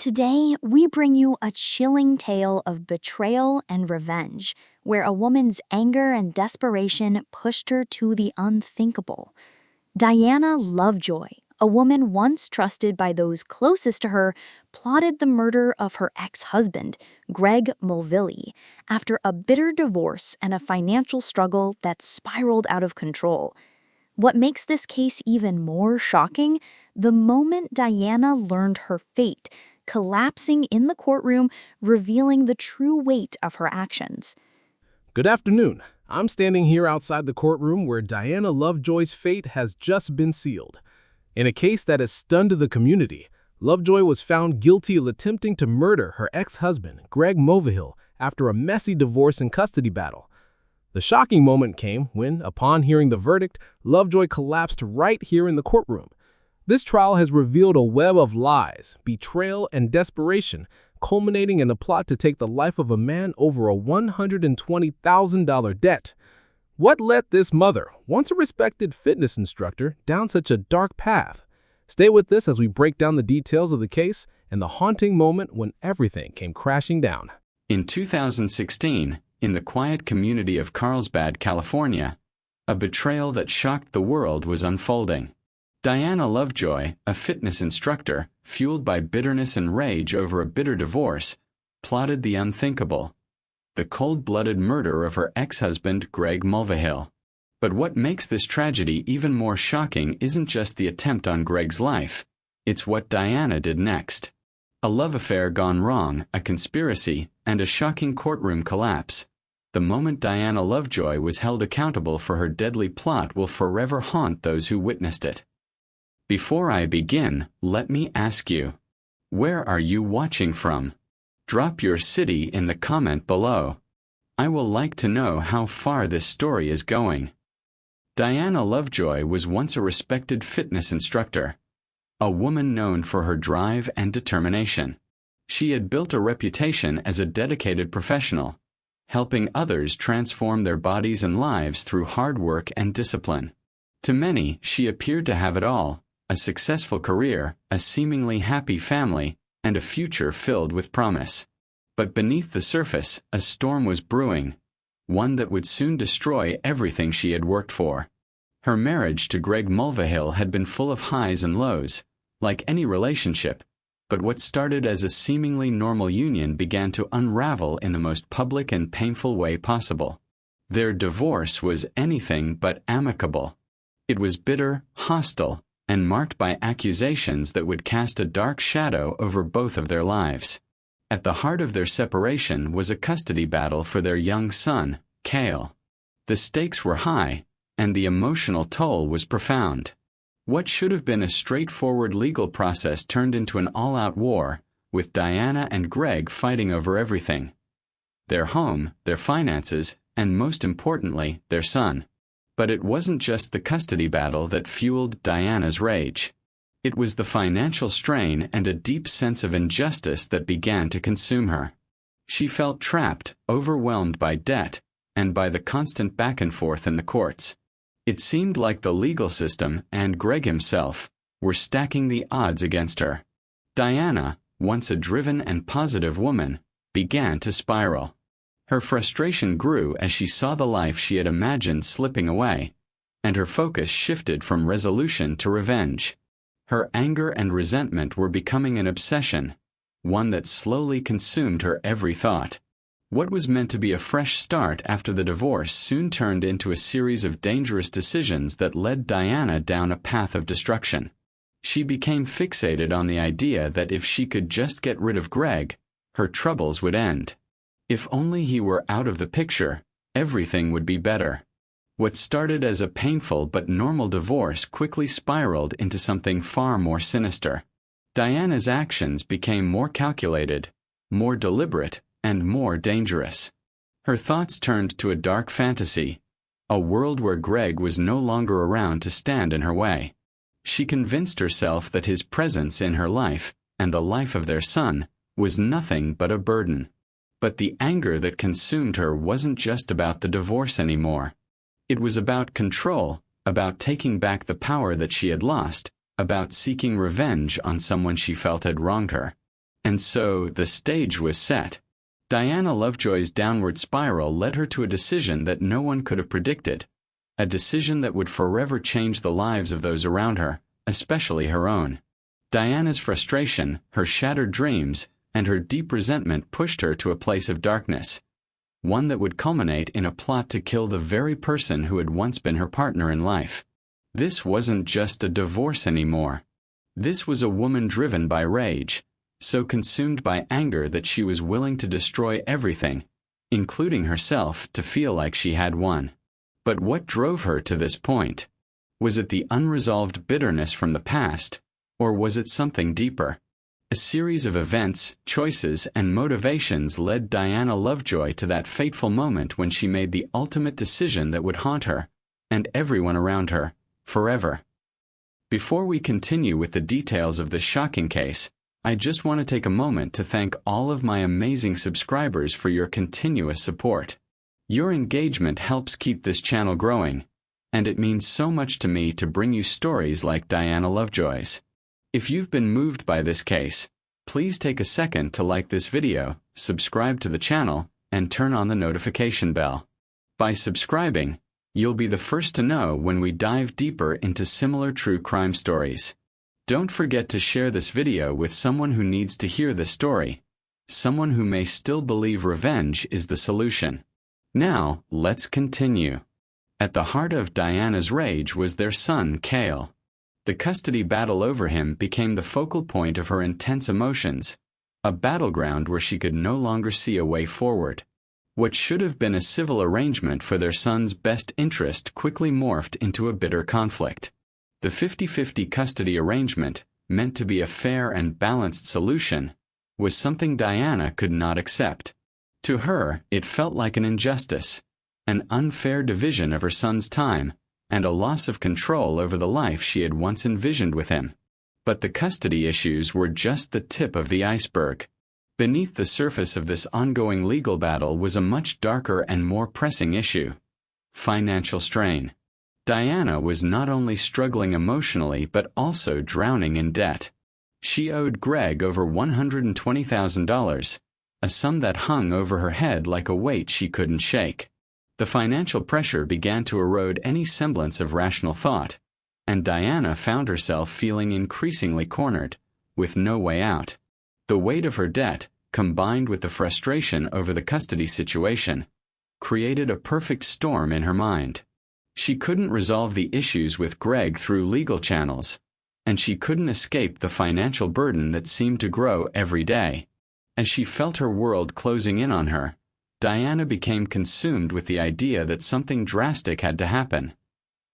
Today, we bring you a chilling tale of betrayal and revenge, where a woman's anger and desperation pushed her to the unthinkable. Diana Lovejoy, a woman once trusted by those closest to her, plotted the murder of her ex-husband, Greg Mulvihill, after a bitter divorce and a financial struggle that spiraled out of control. What makes this case even more shocking? The moment Diana learned her fate, collapsing in the courtroom, revealing the true weight of her actions. Good afternoon. I'm standing here outside the courtroom where Diana Lovejoy's fate has just been sealed. In a case that has stunned the community, Lovejoy was found guilty of attempting to murder her ex-husband, Greg Mulvihill, after a messy divorce and custody battle. The shocking moment came when, upon hearing the verdict, Lovejoy collapsed right here in the courtroom. This trial has revealed a web of lies, betrayal, and desperation, culminating in a plot to take the life of a man over a $120,000 debt. What led this mother, once a respected fitness instructor, down such a dark path? Stay with us as we break down the details of the case and the haunting moment when everything came crashing down. In 2016, in the quiet community of Carlsbad, California, a betrayal that shocked the world was unfolding. Diana Lovejoy, a fitness instructor, fueled by bitterness and rage over a bitter divorce, plotted the unthinkable: the cold-blooded murder of her ex-husband, Greg Mulvihill. But what makes this tragedy even more shocking isn't just the attempt on Greg's life, it's what Diana did next. A love affair gone wrong, a conspiracy, and a shocking courtroom collapse. The moment Diana Lovejoy was held accountable for her deadly plot will forever haunt those who witnessed it. Before I begin, let me ask you, where are you watching from? Drop your city in the comment below. I will like to know how far this story is going. Diana Lovejoy was once a respected fitness instructor, a woman known for her drive and determination. She had built a reputation as a dedicated professional, helping others transform their bodies and lives through hard work and discipline. To many, she appeared to have it all: a successful career, a seemingly happy family, and a future filled with promise. But beneath the surface, a storm was brewing, one that would soon destroy everything she had worked for. Her marriage to Greg Mulvihill had been full of highs and lows, like any relationship, but what started as a seemingly normal union began to unravel in the most public and painful way possible. Their divorce was anything but amicable. It was bitter, hostile, and marked by accusations that would cast a dark shadow over both of their lives. At the heart of their separation was a custody battle for their young son, Cale. The stakes were high, and the emotional toll was profound. What should have been a straightforward legal process turned into an all-out war, with Diana and Greg fighting over everything: their home, their finances, and most importantly, their son. But it wasn't just the custody battle that fueled Diana's rage. It was the financial strain and a deep sense of injustice that began to consume her. She felt trapped, overwhelmed by debt, and by the constant back and forth in the courts. It seemed like the legal system and Greg himself were stacking the odds against her. Diana, once a driven and positive woman, began to spiral. Her frustration grew as she saw the life she had imagined slipping away, and her focus shifted from resolution to revenge. Her anger and resentment were becoming an obsession, one that slowly consumed her every thought. What was meant to be a fresh start after the divorce soon turned into a series of dangerous decisions that led Diana down a path of destruction. She became fixated on the idea that if she could just get rid of Greg, her troubles would end. If only he were out of the picture, everything would be better. What started as a painful but normal divorce quickly spiraled into something far more sinister. Diana's actions became more calculated, more deliberate, and more dangerous. Her thoughts turned to a dark fantasy, a world where Greg was no longer around to stand in her way. She convinced herself that his presence in her life, and the life of their son, was nothing but a burden. But the anger that consumed her wasn't just about the divorce anymore. It was about control, about taking back the power that she had lost, about seeking revenge on someone she felt had wronged her. And so, the stage was set. Diana Lovejoy's downward spiral led her to a decision that no one could have predicted. A decision that would forever change the lives of those around her, especially her own. Diana's frustration, her shattered dreams, and her deep resentment pushed her to a place of darkness. One that would culminate in a plot to kill the very person who had once been her partner in life. This wasn't just a divorce anymore. This was a woman driven by rage, so consumed by anger that she was willing to destroy everything, including herself, to feel like she had won. But what drove her to this point? Was it the unresolved bitterness from the past, or was it something deeper? A series of events, choices, and motivations led Diana Lovejoy to that fateful moment when she made the ultimate decision that would haunt her, and everyone around her, forever. Before we continue with the details of this shocking case, I just want to take a moment to thank all of my amazing subscribers for your continuous support. Your engagement helps keep this channel growing, and it means so much to me to bring you stories like Diana Lovejoy's. If you've been moved by this case, please take a second to like this video, subscribe to the channel, and turn on the notification bell. By subscribing, you'll be the first to know when we dive deeper into similar true crime stories. Don't forget to share this video with someone who needs to hear the story, someone who may still believe revenge is the solution. Now, let's continue. At the heart of Diana's rage was their son, Cale. The custody battle over him became the focal point of her intense emotions, a battleground where she could no longer see a way forward. What should have been a civil arrangement for their son's best interest quickly morphed into a bitter conflict. The 50-50 custody arrangement, meant to be a fair and balanced solution, was something Diana could not accept. To her, it felt like an injustice, an unfair division of her son's time, and a loss of control over the life she had once envisioned with him. But the custody issues were just the tip of the iceberg. Beneath the surface of this ongoing legal battle was a much darker and more pressing issue: financial strain. Diana was not only struggling emotionally but also drowning in debt. She owed Greg over $120,000, a sum that hung over her head like a weight she couldn't shake. The financial pressure began to erode any semblance of rational thought, and Diana found herself feeling increasingly cornered, with no way out. The weight of her debt, combined with the frustration over the custody situation, created a perfect storm in her mind. She couldn't resolve the issues with Greg through legal channels, and she couldn't escape the financial burden that seemed to grow every day. As she felt her world closing in on her, Diana became consumed with the idea that something drastic had to happen,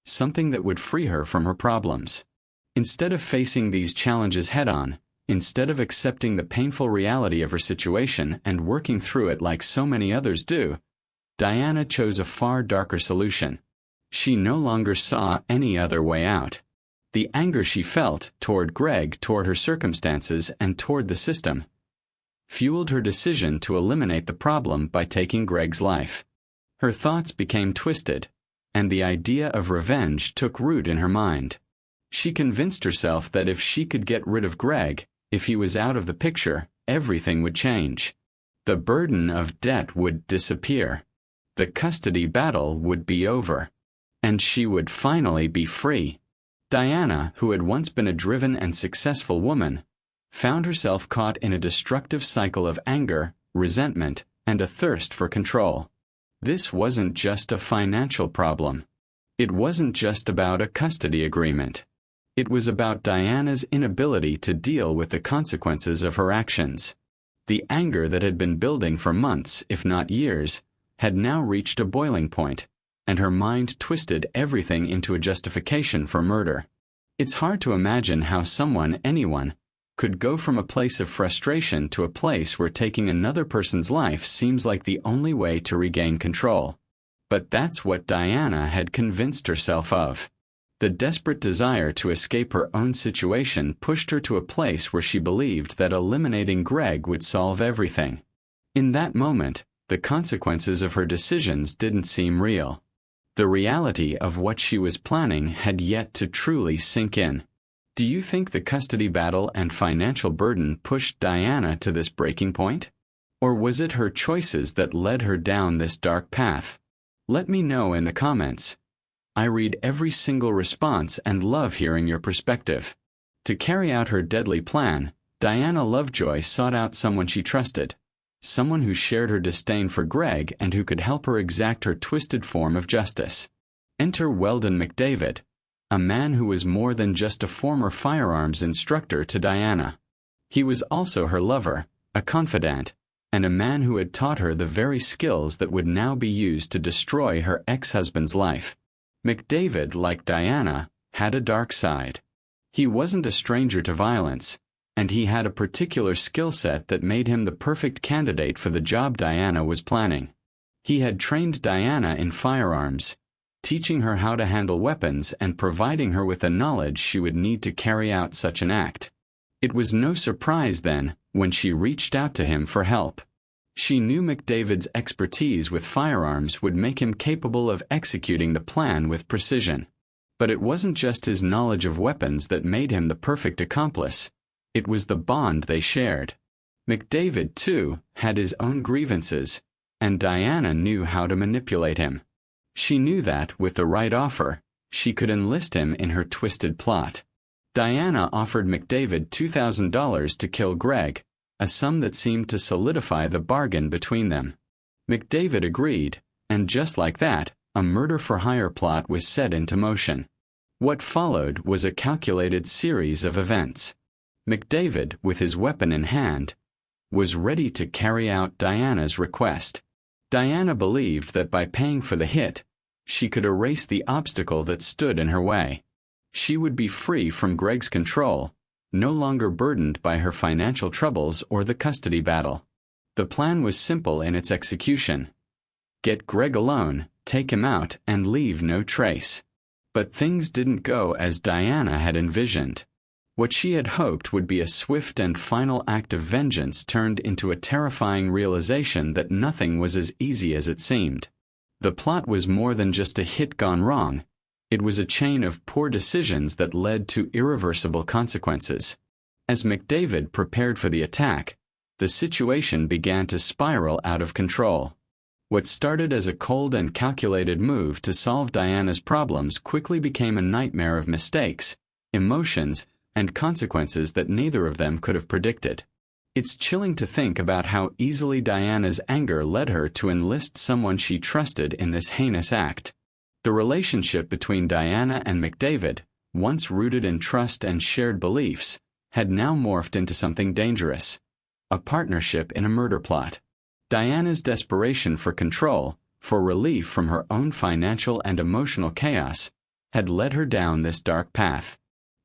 something that would free her from her problems. Instead of facing these challenges head-on, instead of accepting the painful reality of her situation and working through it like so many others do, Diana chose a far darker solution. She no longer saw any other way out. The anger she felt toward Greg, toward her circumstances, and toward the system fueled her decision to eliminate the problem by taking Greg's life. Her thoughts became twisted, and the idea of revenge took root in her mind. She convinced herself that if she could get rid of Greg, if he was out of the picture, everything would change. The burden of debt would disappear. The custody battle would be over, and she would finally be free. Diana, who had once been a driven and successful woman, found herself caught in a destructive cycle of anger, resentment, and a thirst for control. This wasn't just a financial problem. It wasn't just about a custody agreement. It was about Diana's inability to deal with the consequences of her actions. The anger that had been building for months, if not years, had now reached a boiling point, and her mind twisted everything into a justification for murder. It's hard to imagine how anyone, could go from a place of frustration to a place where taking another person's life seems like the only way to regain control. But that's what Diana had convinced herself of. The desperate desire to escape her own situation pushed her to a place where she believed that eliminating Greg would solve everything. In that moment, the consequences of her decisions didn't seem real. The reality of what she was planning had yet to truly sink in. Do you think the custody battle and financial burden pushed Diana to this breaking point? Or was it her choices that led her down this dark path? Let me know in the comments. I read every single response and love hearing your perspective. To carry out her deadly plan, Diana Lovejoy sought out someone she trusted, someone who shared her disdain for Greg and who could help her exact her twisted form of justice. Enter Weldon McDavid, a man who was more than just a former firearms instructor to Diana. He was also her lover, a confidant, and a man who had taught her the very skills that would now be used to destroy her ex-husband's life. McDavid, like Diana, had a dark side. He wasn't a stranger to violence, and he had a particular skill set that made him the perfect candidate for the job Diana was planning. He had trained Diana in firearms, teaching her how to handle weapons and providing her with the knowledge she would need to carry out such an act. It was no surprise, then, when she reached out to him for help. She knew McDavid's expertise with firearms would make him capable of executing the plan with precision. But it wasn't just his knowledge of weapons that made him the perfect accomplice. It was the bond they shared. McDavid, too, had his own grievances, and Diana knew how to manipulate him. She knew that, with the right offer, she could enlist him in her twisted plot. Diana offered McDavid $2,000 to kill Greg, a sum that seemed to solidify the bargain between them. McDavid agreed, and just like that, a murder-for-hire plot was set into motion. What followed was a calculated series of events. McDavid, with his weapon in hand, was ready to carry out Diana's request. Diana believed that by paying for the hit, she could erase the obstacle that stood in her way. She would be free from Greg's control, no longer burdened by her financial troubles or the custody battle. The plan was simple in its execution. Get Greg alone, take him out, and leave no trace. But things didn't go as Diana had envisioned. What she had hoped would be a swift and final act of vengeance turned into a terrifying realization that nothing was as easy as it seemed. The plot was more than just a hit gone wrong. It was a chain of poor decisions that led to irreversible consequences. As McDavid prepared for the attack, the situation began to spiral out of control. What started as a cold and calculated move to solve Diana's problems quickly became a nightmare of mistakes, emotions, and consequences that neither of them could have predicted. It's chilling to think about how easily Diana's anger led her to enlist someone she trusted in this heinous act. The relationship between Diana and McDavid, once rooted in trust and shared beliefs, had now morphed into something dangerous: a partnership in a murder plot. Diana's desperation for control, for relief from her own financial and emotional chaos, had led her down this dark path.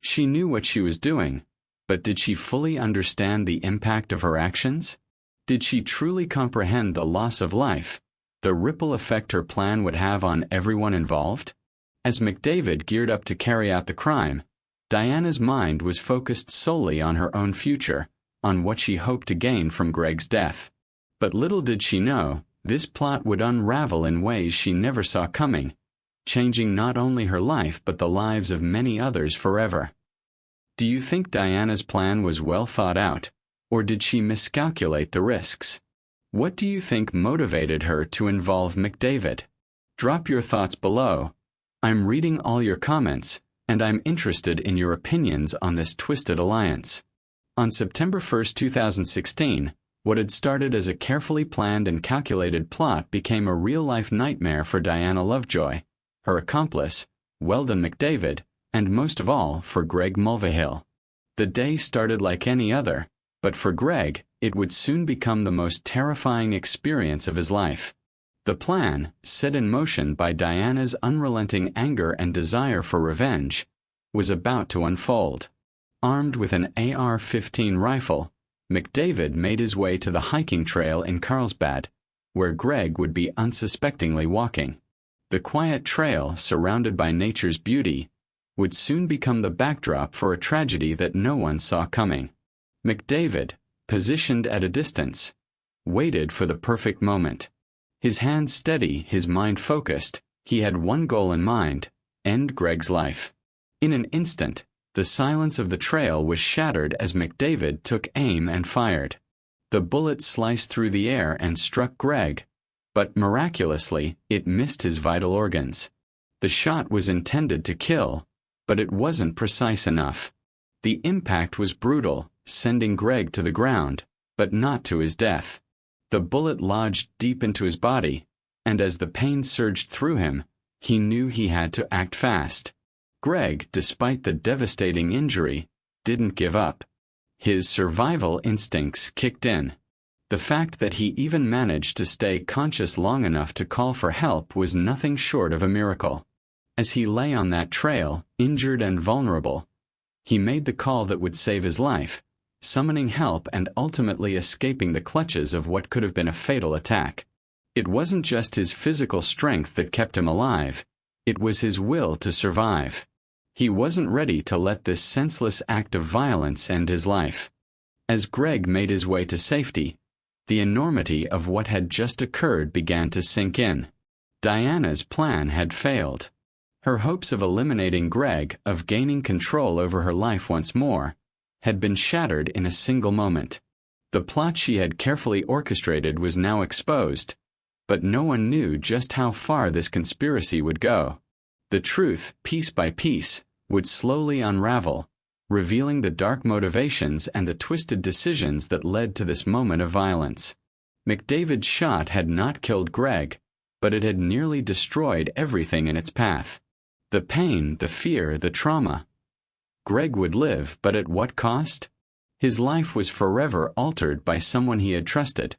She knew what she was doing, but did she fully understand the impact of her actions? Did she truly comprehend the loss of life, the ripple effect her plan would have on everyone involved? As McDavid geared up to carry out the crime, Diana's mind was focused solely on her own future, on what she hoped to gain from Greg's death. But little did she know, this plot would unravel in ways she never saw coming, changing not only her life but the lives of many others forever. Do you think Diana's plan was well thought out, or did she miscalculate the risks? What do you think motivated her to involve McDavid? Drop your thoughts below. I'm reading all your comments, and I'm interested in your opinions on this twisted alliance. On September 1, 2016, what had started as a carefully planned and calculated plot became a real-life nightmare for Diana Lovejoy, her accomplice, Weldon McDavid, and most of all, for Greg Mulvihill. The day started like any other, but for Greg, it would soon become the most terrifying experience of his life. The plan, set in motion by Diana's unrelenting anger and desire for revenge, was about to unfold. Armed with an AR-15 rifle, McDavid made his way to the hiking trail in Carlsbad, where Greg would be unsuspectingly walking. The quiet trail, surrounded by nature's beauty, would soon become the backdrop for a tragedy that no one saw coming. McDavid, positioned at a distance, waited for the perfect moment. His hands steady, his mind focused, he had one goal in mind: end Greg's life. In an instant, The silence of the trail was shattered as McDavid took aim and fired. The bullet sliced through the air and struck Greg, but miraculously, it missed his vital organs. The shot was intended to kill, but it wasn't precise enough. The impact was brutal, sending Greg to the ground, but not to his death. The bullet lodged deep into his body, and as the pain surged through him, he knew he had to act fast. Greg, despite the devastating injury, didn't give up. His survival instincts kicked in. The fact that he even managed to stay conscious long enough to call for help was nothing short of a miracle. As he lay on that trail, injured and vulnerable, he made the call that would save his life, summoning help and ultimately escaping the clutches of what could have been a fatal attack. It wasn't just his physical strength that kept him alive, it was his will to survive. He wasn't ready to let this senseless act of violence end his life. As Greg made his way to safety, the enormity of what had just occurred began to sink in. Diana's plan had failed. Her hopes of eliminating Greg, of gaining control over her life once more, had been shattered in a single moment. The plot she had carefully orchestrated was now exposed, but no one knew just how far this conspiracy would go. The truth, piece by piece, would slowly unravel, revealing the dark motivations and the twisted decisions that led to this moment of violence. McDavid's shot had not killed Greg, but it had nearly destroyed everything in its path. The pain, the fear, the trauma. Greg would live, but at what cost? His life was forever altered by someone he had trusted,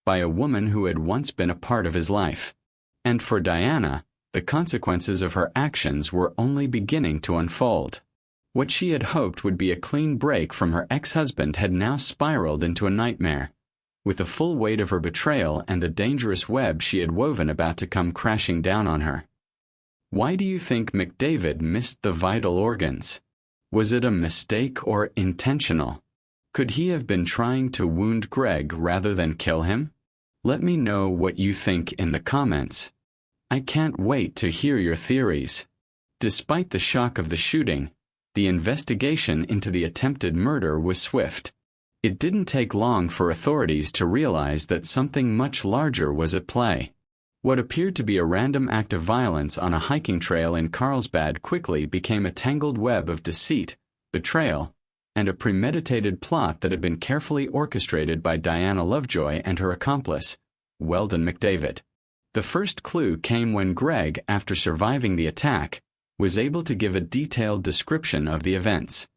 by a woman who had once been a part of his life. And for Diana, the consequences of her actions were only beginning to unfold. What she had hoped would be a clean break from her ex-husband had now spiraled into a nightmare, with the full weight of her betrayal and the dangerous web she had woven about to come crashing down on her. Why do you think McDavid missed the vital organs? Was it a mistake or intentional? Could he have been trying to wound Greg rather than kill him? Let me know what you think in the comments. I can't wait to hear your theories. Despite the shock of the shooting, the investigation into the attempted murder was swift. It didn't take long for authorities to realize that something much larger was at play. What appeared to be a random act of violence on a hiking trail in Carlsbad quickly became a tangled web of deceit, betrayal, and a premeditated plot that had been carefully orchestrated by Diana Lovejoy and her accomplice, Weldon McDavid. The first clue came when Greg, after surviving the attack, was able to give a detailed description of the events.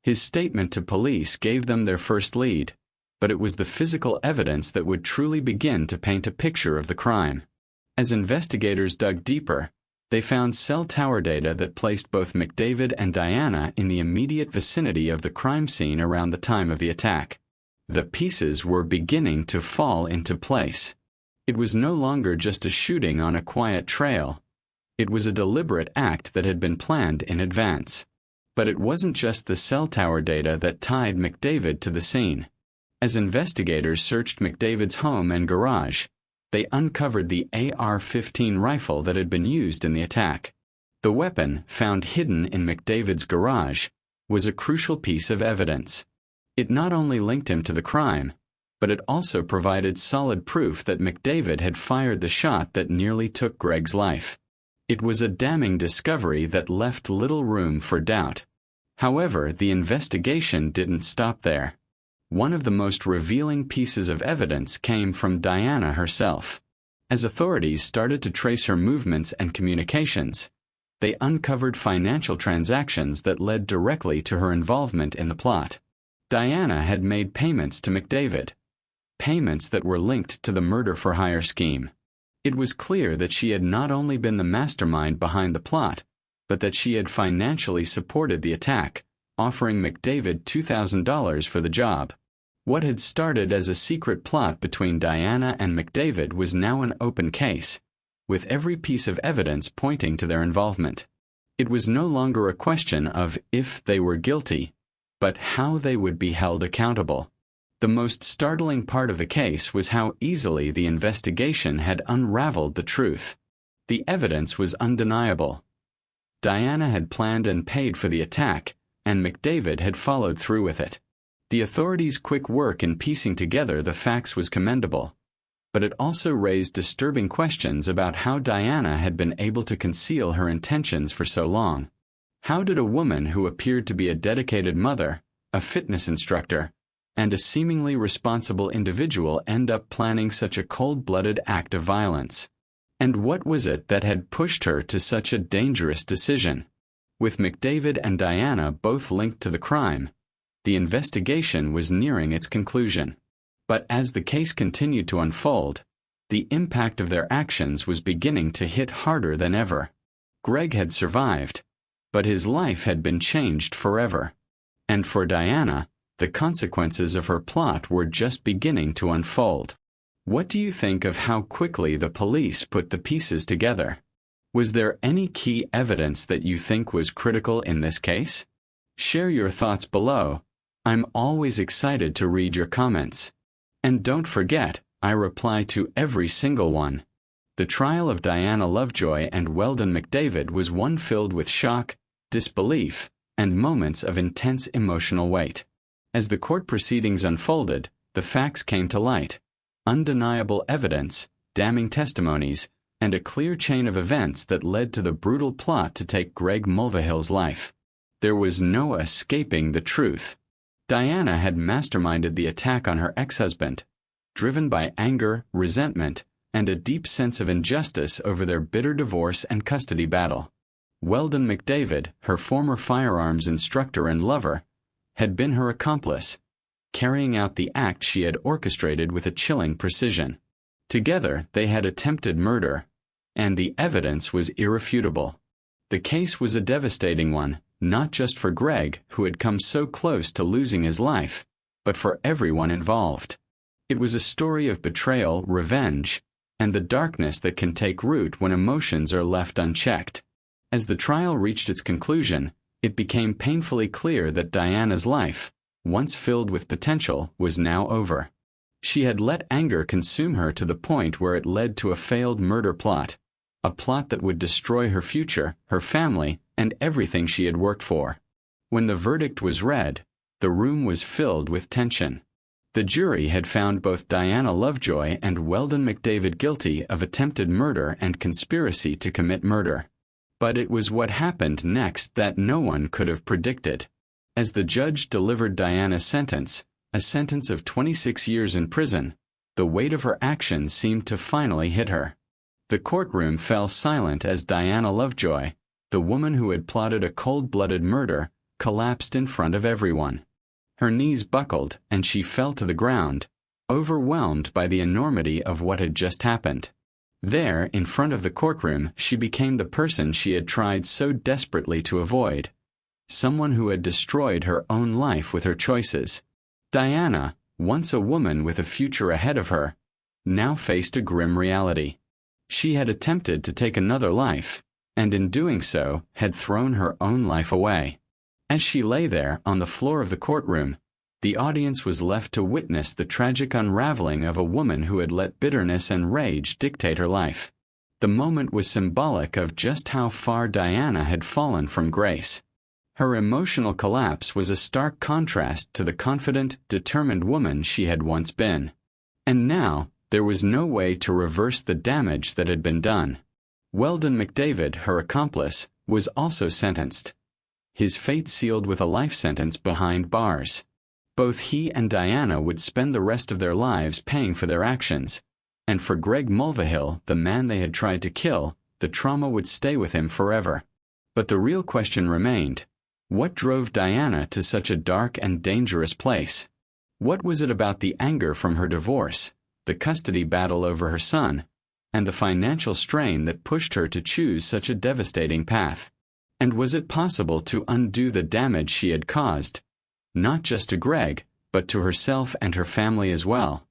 His statement to police gave them their first lead, but it was the physical evidence that would truly begin to paint a picture of the crime. As investigators dug deeper, they found cell tower data that placed both McDavid and Diana in the immediate vicinity of the crime scene around the time of the attack. The pieces were beginning to fall into place. It was no longer just a shooting on a quiet trail. It was a deliberate act that had been planned in advance. But it wasn't just the cell tower data that tied McDavid to the scene. As investigators searched McDavid's home and garage, they uncovered the AR-15 rifle that had been used in the attack. The weapon, found hidden in McDavid's garage, was a crucial piece of evidence. It not only linked him to the crime, but it also provided solid proof that McDavid had fired the shot that nearly took Greg's life. It was a damning discovery that left little room for doubt. However, the investigation didn't stop there. One of the most revealing pieces of evidence came from Diana herself. As authorities started to trace her movements and communications, they uncovered financial transactions that led directly to her involvement in the plot. Diana had made payments to McDavid, payments that were linked to the murder-for-hire scheme. It was clear that she had not only been the mastermind behind the plot, but that she had financially supported the attack, offering McDavid $2,000 for the job. What had started as a secret plot between Diana and McDavid was now an open case, with every piece of evidence pointing to their involvement. It was no longer a question of if they were guilty, but how they would be held accountable. The most startling part of the case was how easily the investigation had unraveled the truth. The evidence was undeniable. Diana had planned and paid for the attack, and McDavid had followed through with it. The authorities' quick work in piecing together the facts was commendable, but it also raised disturbing questions about how Diana had been able to conceal her intentions for so long. How did a woman who appeared to be a dedicated mother, a fitness instructor, and a seemingly responsible individual end up planning such a cold-blooded act of violence? And what was it that had pushed her to such a dangerous decision? With McDavid and Diana both linked to the crime, the investigation was nearing its conclusion. But as the case continued to unfold, the impact of their actions was beginning to hit harder than ever. Greg had survived, but his life had been changed forever. And for Diana, the consequences of her plot were just beginning to unfold. What do you think of how quickly the police put the pieces together? Was there any key evidence that you think was critical in this case? Share your thoughts below. I'm always excited to read your comments. And don't forget, I reply to every single one. The trial of Diana Lovejoy and Weldon McDavid was one filled with shock, disbelief, and moments of intense emotional weight. As the court proceedings unfolded, the facts came to light. Undeniable evidence, damning testimonies, and a clear chain of events that led to the brutal plot to take Greg Mulvihill's life. There was no escaping the truth. Diana had masterminded the attack on her ex-husband, driven by anger, resentment, and a deep sense of injustice over their bitter divorce and custody battle. Weldon McDavid, her former firearms instructor and lover, had been her accomplice, carrying out the act she had orchestrated with a chilling precision. Together, they had attempted murder, and the evidence was irrefutable. The case was a devastating one, not just for Greg, who had come so close to losing his life, but for everyone involved. It was a story of betrayal, revenge, and the darkness that can take root when emotions are left unchecked. As the trial reached its conclusion, it became painfully clear that Diana's life, once filled with potential, was now over. She had let anger consume her to the point where it led to a failed murder plot, a plot that would destroy her future, her family, and everything she had worked for. When the verdict was read, the room was filled with tension. The jury had found both Diana Lovejoy and Weldon McDavid guilty of attempted murder and conspiracy to commit murder. But it was what happened next that no one could have predicted. As the judge delivered Diana's sentence, a sentence of 26 years in prison, the weight of her actions seemed to finally hit her. The courtroom fell silent as Diana Lovejoy, the woman who had plotted a cold-blooded murder, collapsed in front of everyone. Her knees buckled and she fell to the ground, overwhelmed by the enormity of what had just happened. There, in front of the courtroom, she became the person she had tried so desperately to avoid, someone who had destroyed her own life with her choices. Diana, once a woman with a future ahead of her, now faced a grim reality. She had attempted to take another life, and in doing so, had thrown her own life away. As she lay there on the floor of the courtroom, the audience was left to witness the tragic unraveling of a woman who had let bitterness and rage dictate her life. The moment was symbolic of just how far Diana had fallen from grace. Her emotional collapse was a stark contrast to the confident, determined woman she had once been. And now, there was no way to reverse the damage that had been done. Weldon McDavid, her accomplice, was also sentenced, his fate sealed with a life sentence behind bars. Both he and Diana would spend the rest of their lives paying for their actions, and for Greg Mulvihill, the man they had tried to kill, the trauma would stay with him forever. But the real question remained: what drove Diana to such a dark and dangerous place? What was it about the anger from her divorce, the custody battle over her son, and the financial strain that pushed her to choose such a devastating path? And was it possible to undo the damage she had caused, not just to Greg, but to herself and her family as well?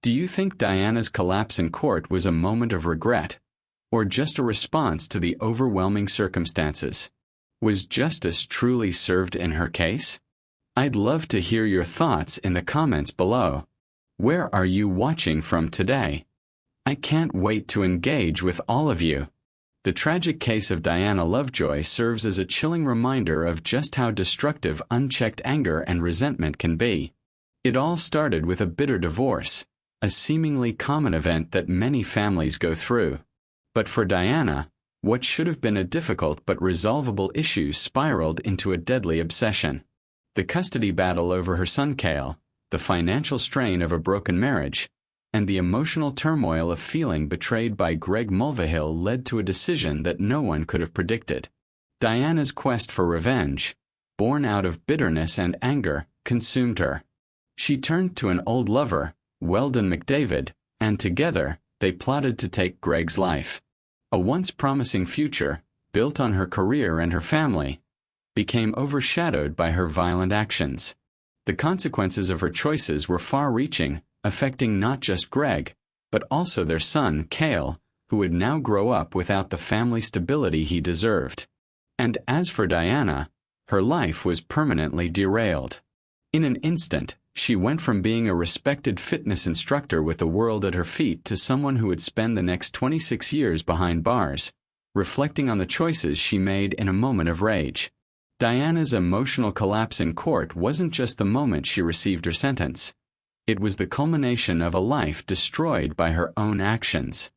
Do you think Diana's collapse in court was a moment of regret, or just a response to the overwhelming circumstances? Was justice truly served in her case? I'd love to hear your thoughts in the comments below. Where are you watching from today? I can't wait to engage with all of you. The tragic case of Diana Lovejoy serves as a chilling reminder of just how destructive unchecked anger and resentment can be. It all started with a bitter divorce, a seemingly common event that many families go through. But for Diana, what should have been a difficult but resolvable issue spiraled into a deadly obsession. The custody battle over her son Cale, the financial strain of a broken marriage, and the emotional turmoil of feeling betrayed by Greg Mulvihill led to a decision that no one could have predicted. Diana's quest for revenge, born out of bitterness and anger, consumed her. She turned to an old lover, Weldon McDavid, and together, they plotted to take Greg's life. A once promising future, built on her career and her family, became overshadowed by her violent actions. The consequences of her choices were far-reaching, affecting not just Greg, but also their son, Cale, who would now grow up without the family stability he deserved. And as for Diana, her life was permanently derailed. In an instant, she went from being a respected fitness instructor with the world at her feet to someone who would spend the next 26 years behind bars, reflecting on the choices she made in a moment of rage. Diana's emotional collapse in court wasn't just the moment she received her sentence. It was the culmination of a life destroyed by her own actions.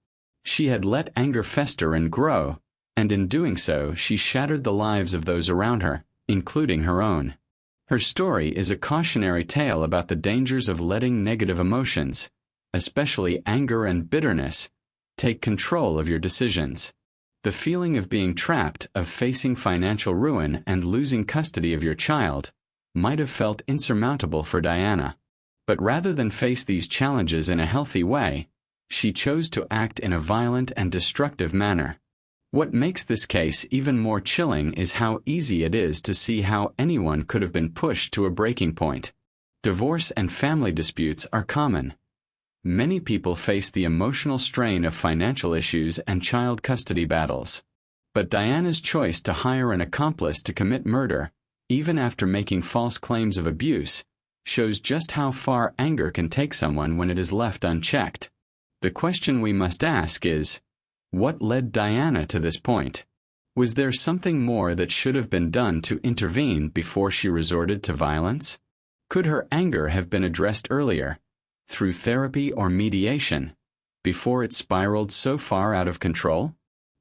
She had let anger fester and grow, and in doing so she shattered the lives of those around her, including her own. Her story is a cautionary tale about the dangers of letting negative emotions, especially anger and bitterness, take control of your decisions. The feeling of being trapped, of facing financial ruin and losing custody of your child, might have felt insurmountable for Diana. But rather than face these challenges in a healthy way, she chose to act in a violent and destructive manner. What makes this case even more chilling is how easy it is to see how anyone could have been pushed to a breaking point. Divorce and family disputes are common. Many people face the emotional strain of financial issues and child custody battles. But Diana's choice to hire an accomplice to commit murder, even after making false claims of abuse, shows just how far anger can take someone when it is left unchecked. The question we must ask is, what led Diana to this point? Was there something more that should have been done to intervene before she resorted to violence? Could her anger have been addressed earlier, through therapy or mediation, before it spiraled so far out of control?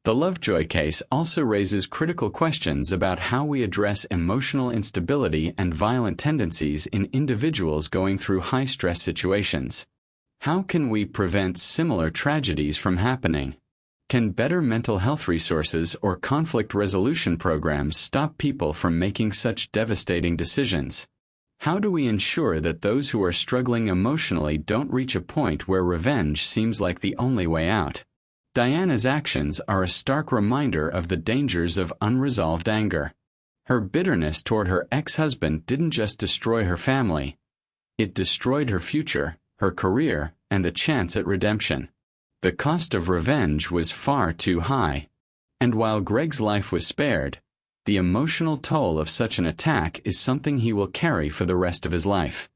The Lovejoy case also raises critical questions about how we address emotional instability and violent tendencies in individuals going through high-stress situations. How can we prevent similar tragedies from happening? Can better mental health resources or conflict resolution programs stop people from making such devastating decisions? How do we ensure that those who are struggling emotionally don't reach a point where revenge seems like the only way out? Diana's actions are a stark reminder of the dangers of unresolved anger. Her bitterness toward her ex-husband didn't just destroy her family. It destroyed her future, her career, and the chance at redemption. The cost of revenge was far too high. And while Greg's life was spared, the emotional toll of such an attack is something he will carry for the rest of his life.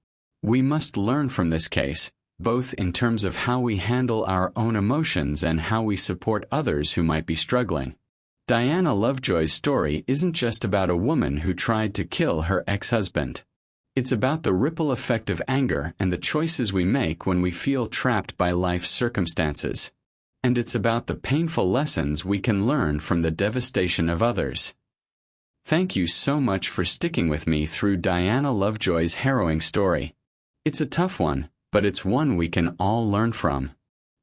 We must learn from this case, both in terms of how we handle our own emotions and how we support others who might be struggling. Diana Lovejoy's story isn't just about a woman who tried to kill her ex-husband. It's about the ripple effect of anger and the choices we make when we feel trapped by life's circumstances. And it's about the painful lessons we can learn from the devastation of others. Thank you so much for sticking with me through Diana Lovejoy's harrowing story. It's a tough one, but it's one we can all learn from.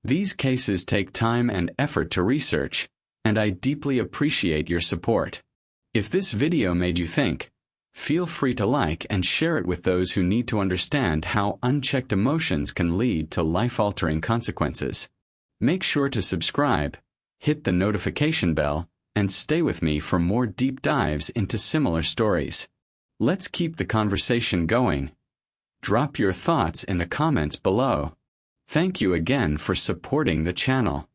These cases take time and effort to research, and I deeply appreciate your support. If this video made you think, feel free to like and share it with those who need to understand how unchecked emotions can lead to life-altering consequences. Make sure to subscribe, hit the notification bell, and stay with me for more deep dives into similar stories. Let's keep the conversation going. Drop your thoughts in the comments below. Thank you again for supporting the channel.